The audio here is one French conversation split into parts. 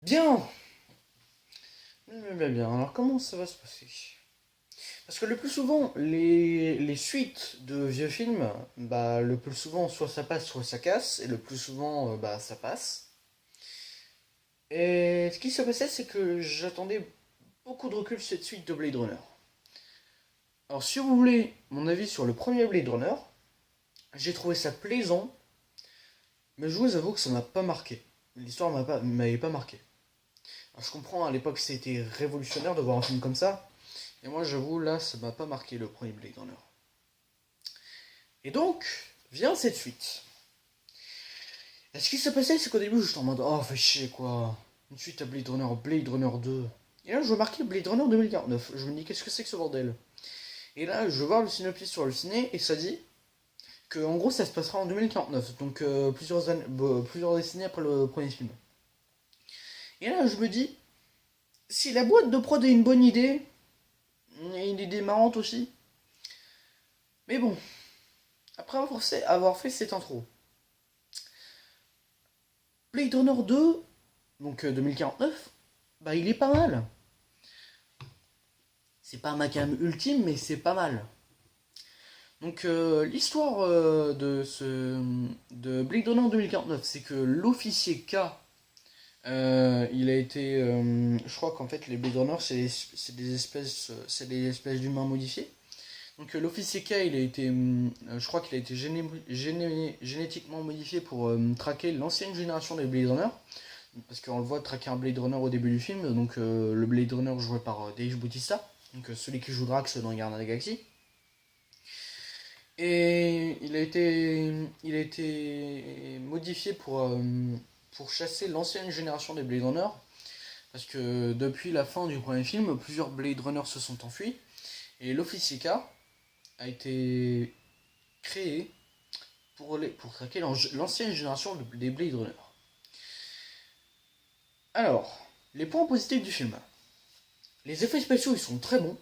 Bien, bien. Alors comment ça va se passer? Parce que le plus souvent, les suites de vieux films, bah le plus souvent soit ça passe, soit ça casse, et le plus souvent, bah ça passe. Et ce qui s'est passé, c'est que j'attendais beaucoup de recul sur cette suite de Blade Runner. Alors si vous voulez mon avis sur le premier Blade Runner, j'ai trouvé ça plaisant, mais je vous avoue que ça m'a pas marqué. L'histoire m'avait pas marqué. Alors, je comprends, à l'époque c'était révolutionnaire de voir un film comme ça, et moi j'avoue, là ça m'a pas marqué le premier Blade Runner. Et donc, vient cette suite. Et ce qui s'est passé, c'est qu'au début j'étais en mode oh, fais chier quoi. Une suite à Blade Runner 2. Et là je vois marqué Blade Runner 2049. Je me dis qu'est-ce que c'est que ce bordel. Et là je vois le synopsis sur le ciné et ça dit que en gros ça se passera en 2049. Donc plusieurs décennies après le premier film. Et là je me dis, si la boîte de prod est une bonne idée, et une idée marrante aussi, mais bon, après avoir fait cette intro, Blade Runner 2, donc 2049, bah il est pas mal. C'est pas ma cam ultime, mais c'est pas mal. Donc l'histoire de Blade Runner 2049, c'est que l'officier K, il a été, je crois qu'en fait les Blade Runners c'est des espèces d'humains modifiés. Donc l'officier K, il a été, je crois qu'il a été génétiquement modifié pour traquer l'ancienne génération des Blade Runner. Parce qu'on le voit traquer un Blade Runner au début du film, donc le Blade Runner joué par Dave Bautista, donc celui qui joue Drax dans Guardians of the Galaxy. Et il a été modifié pour chasser l'ancienne génération des Blade Runner, parce que depuis la fin du premier film, plusieurs Blade Runners se sont enfuis, et l'officier K a été créé pour traquer l'ancienne génération des Blade Runner. Alors, les points positifs du film. Les effets spéciaux, ils sont très bons.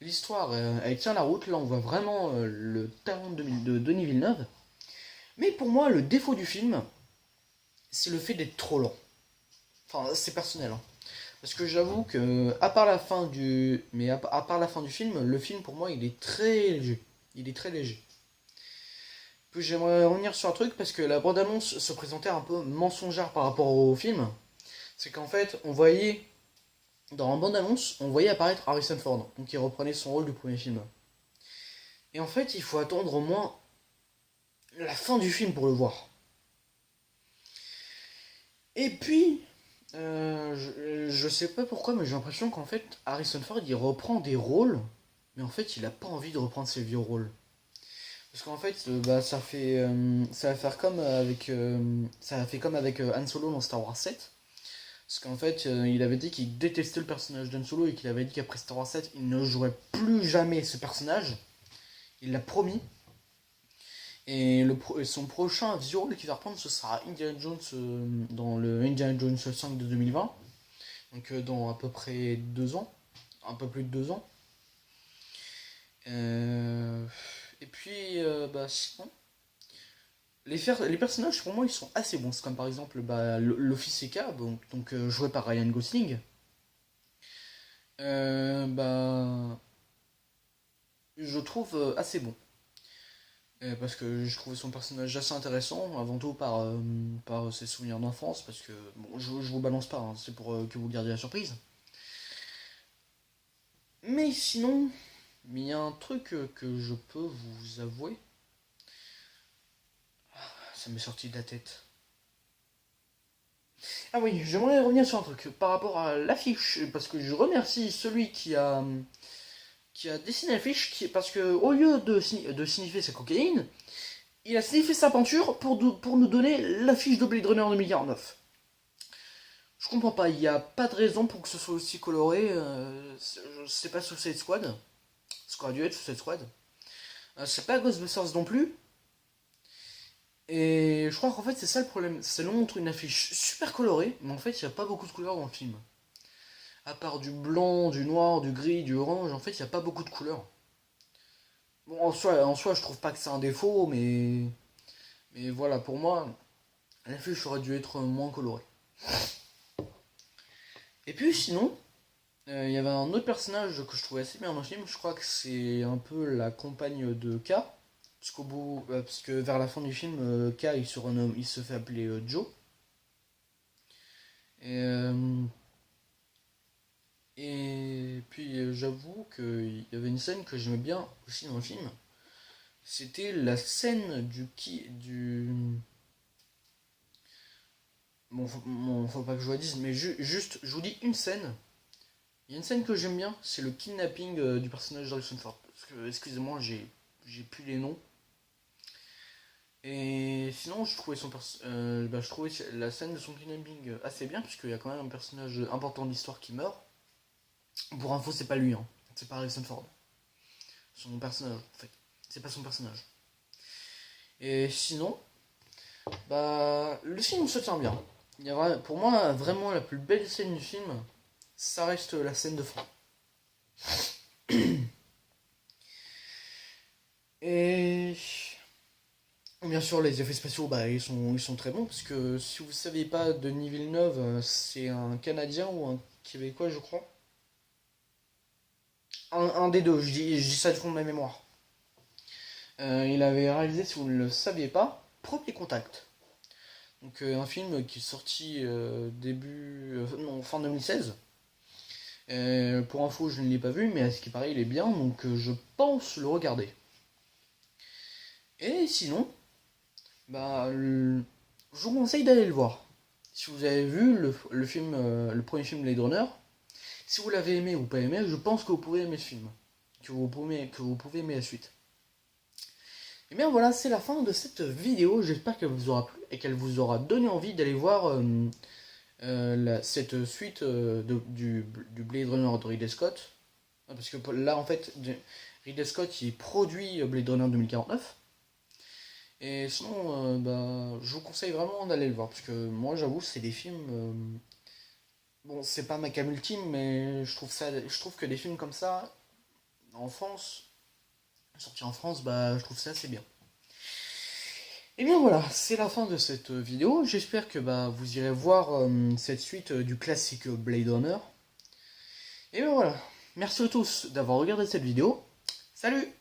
L'histoire, elle tient la route. Là, on voit vraiment le talent de Denis Villeneuve. Mais pour moi, le défaut du film, c'est le fait d'être trop lent. Enfin, c'est personnel. Hein. Parce que j'avoue que, à part la fin du, mais à part la fin du film, le film pour moi, il est très léger. Il est très léger. Puis j'aimerais revenir sur un truc parce que la bande-annonce se présentait un peu mensongère par rapport au film. C'est qu'en fait, dans la bande-annonce, on voyait apparaître Harrison Ford, donc il reprenait son rôle du premier film. Et en fait, il faut attendre au moins la fin du film pour le voir. Et puis, je sais pas pourquoi, mais j'ai l'impression qu'en fait, Harrison Ford, il reprend des rôles, mais en fait, il a pas envie de reprendre ses vieux rôles. Parce qu'en fait, bah, ça va faire comme avec, ça a fait comme avec Han Solo dans Star Wars 7. Parce qu'en fait, il avait dit qu'il détestait le personnage d'Han Solo et qu'il avait dit qu'après Star Wars 7, il ne jouerait plus jamais ce personnage. Il l'a promis. Et son prochain vieux rôle qu'il va reprendre, ce sera Indiana Jones dans le Indiana Jones 5 de 2020. Donc dans à peu près 2 ans. Un peu plus de 2 ans. Et puis, bah sinon, les personnages pour moi ils sont assez bons. C'est comme par exemple bah, l'officier K, donc joué par Ryan Gosling. Bah, je trouve assez bon. Parce que je trouvais son personnage assez intéressant, avant tout par ses souvenirs d'enfance, parce que bon, je vous balance pas, hein, c'est pour que vous gardiez la surprise. Mais sinon, il y a un truc que je peux vous avouer, ça m'est sorti de la tête. Ah oui, j'aimerais revenir sur un truc par rapport à l'affiche, parce que je remercie celui qui a dessiné l'affiche, parce que au lieu de signifier sa cocaïne, il a signifié sa peinture pour nous donner l'affiche de Blade Runner 2049. Je comprends pas, il n'y a pas de raison pour que ce soit aussi coloré. C'est pas Suicide Squad, ce qu'aurait dû être Suicide Squad. C'est pas Ghostbusters non plus. Et je crois qu'en fait c'est ça le problème. Ça nous montre une affiche super colorée, mais en fait il n'y a pas beaucoup de couleurs dans le film. À part du blanc, du noir, du gris, du orange, en fait il n'y a pas beaucoup de couleurs. Bon, en soi je trouve pas que c'est un défaut, mais voilà, pour moi, l'affiche aurait dû être moins colorée. Et puis sinon, il y avait un autre personnage que je trouvais assez bien dans le film, je crois que c'est un peu la compagne de K, parce que vers la fin du film, K il se fait appeler Joe. Et, j'avoue qu'il y avait une scène que j'aimais bien aussi dans le film. C'était la scène du. Bon, faut pas que je vous la dise, mais juste, je vous dis une scène. Il y a une scène que j'aime bien, c'est le kidnapping du personnage d'Harrison Ford. Parce que, excusez-moi, j'ai plus les noms. Et sinon, je trouvais la scène de son kidnapping assez bien, puisqu'il y a quand même un personnage important de l'histoire qui meurt. Pour info, c'est pas lui, hein. C'est pas Harrison Ford. Son personnage, en fait. C'est pas son personnage. Et sinon, le film se tient bien. Pour moi, vraiment, la plus belle scène du film, ça reste la scène de fin. Et bien sûr, les effets spéciaux, ils sont très bons, parce que si vous ne saviez pas, Denis Villeneuve, c'est un Canadien ou un Québécois, je crois. Un des deux, je dis ça du fond de ma mémoire. Il avait réalisé, si vous ne le saviez pas, Premier Contact. Donc un film qui est sorti fin 2016. Pour info, je ne l'ai pas vu, mais à ce qui paraît, il est bien, donc je pense le regarder. Et sinon, je vous conseille d'aller le voir. Si vous avez vu le premier film Blade Runner, si vous l'avez aimé ou pas aimé, je pense que vous pouvez aimer ce film. Que vous pouvez aimer la suite. Et bien voilà, c'est la fin de cette vidéo. J'espère qu'elle vous aura plu et qu'elle vous aura donné envie d'aller voir cette suite du Blade Runner de Ridley Scott. Parce que là, en fait, Ridley Scott il produit Blade Runner 2049. Et sinon, je vous conseille vraiment d'aller le voir. Parce que moi, j'avoue, c'est des films. Bon, c'est pas ma cam ultime, mais je trouve que des films comme ça, en France, sortis en France, je trouve ça assez bien. Et bien voilà, c'est la fin de cette vidéo. J'espère que vous irez voir cette suite du classique Blade Runner. Et bien voilà, merci à tous d'avoir regardé cette vidéo. Salut!